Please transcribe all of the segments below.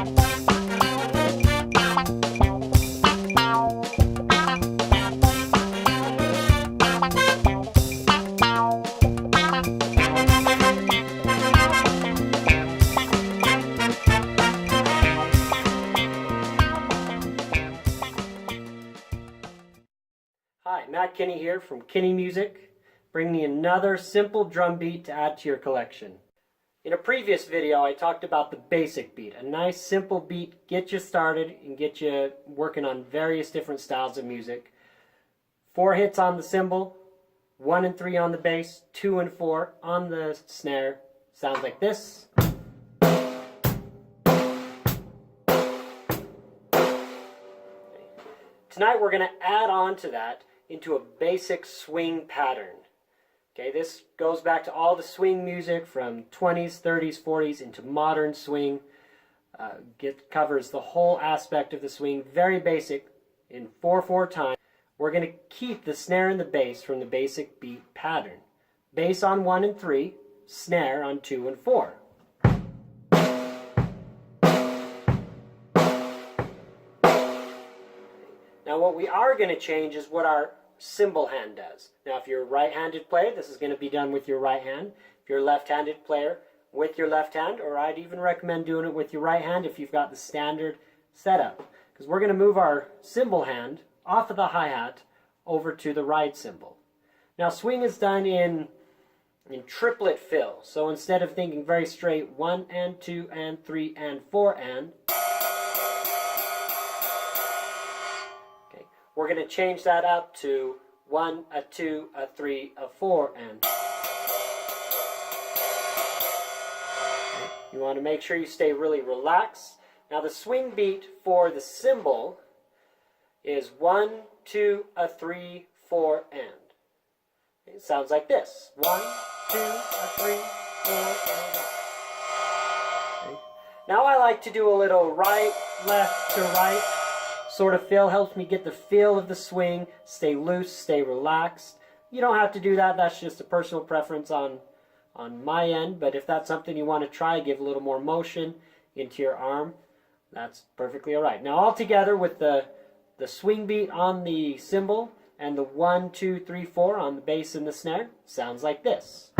Hi, Matt Kinney here from Kinney Music, bringing you another simple drum beat to add to your collection. In a previous video, I talked about the basic beat, a nice simple beat, get you started and get you working on various different styles of music. 4 hits on the cymbal, 1 and 3 on the bass, 2 and 4 on the snare. Sounds like this. Tonight we're going to add on to that into a basic swing pattern. Okay, this goes back to all the swing music from 20s, 30s, 40s into modern swing. Covers the whole aspect of the swing, very basic, in 4/4 time. We're going to keep the snare and the bass from the basic beat pattern. Bass on 1 and 3, snare on 2 and 4. Now what we are going to change is what our cymbal hand does. Now if you're a right-handed player, this is going to be done with your right hand. If you're a left-handed player, with your left hand, or I'd even recommend doing it with your right hand if you've got the standard setup. Because we're going to move our cymbal hand off of the hi-hat over to the right cymbal. Now swing is done in triplet fill. So instead of thinking very straight 1 and 2 and 3 and 4 and, we're going to change that up to 1, a 2, a 3, a 4, and. You want to make sure you stay really relaxed. Now the swing beat for the cymbal is 1, 2, a 3, 4, and. It sounds like this. 1, 2, a 3, 4, and. Okay. Now I like to do a little right, left to right sort of feel. Helps me get the feel of the swing, stay loose, stay relaxed. You don't have to do that. That's just a personal preference on my end, but if that's something you want to try, give a little more motion into your arm, that's perfectly all right. Now all together with the swing beat on the cymbal and the 1, 2, 3, 4 on the bass and the snare, sounds like this.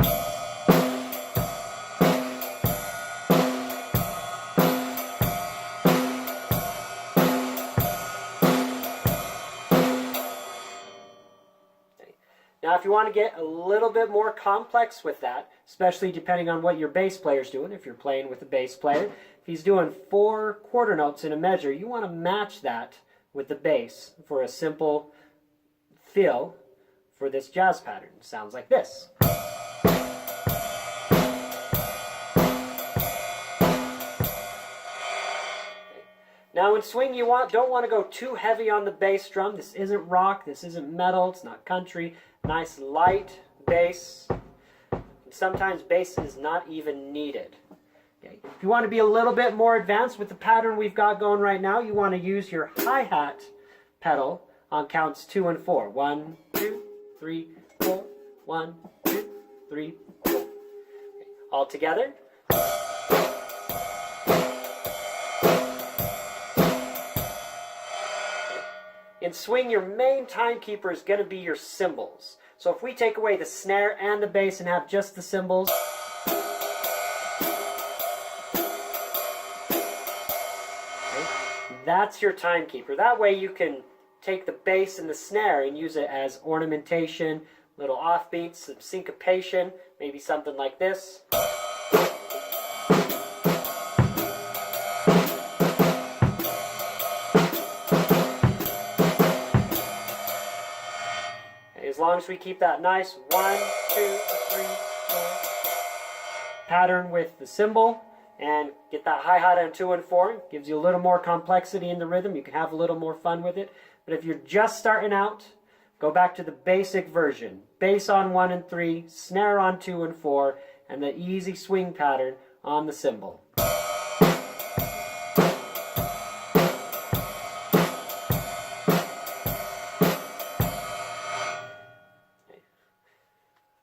Now if you want to get a little bit more complex with that, especially depending on what your bass player's doing, if you're playing with a bass player, if he's doing 4 quarter notes in a measure, you want to match that with the bass for a simple feel for this jazz pattern. It sounds like this. Now in swing you don't want to go too heavy on the bass drum. This isn't rock, this isn't metal, it's not country. Nice light bass. And sometimes bass is not even needed. Okay. If you want to be a little bit more advanced with the pattern we've got going right now, you want to use your hi-hat pedal on counts 2 and 4. 1, 2, 3, 4. 1, 2, 3, 4. Okay. All together. In swing, your main timekeeper is going to be your cymbals. So if we take away the snare and the bass and have just the cymbals, okay, that's your timekeeper. That way you can take the bass and the snare and use it as ornamentation, little offbeats, some syncopation, maybe something like this. As long as we keep that nice 1, 2, 3, 4 pattern with the cymbal and get that hi-hat on 2 and 4, gives you a little more complexity in the rhythm. You can have a little more fun with it. But if you're just starting out, go back to the basic version. Bass on 1 and 3, snare on 2 and 4, and the easy swing pattern on the cymbal.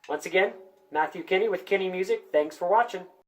Once again, Matthew Kinney with Kinney Music. Thanks for watching.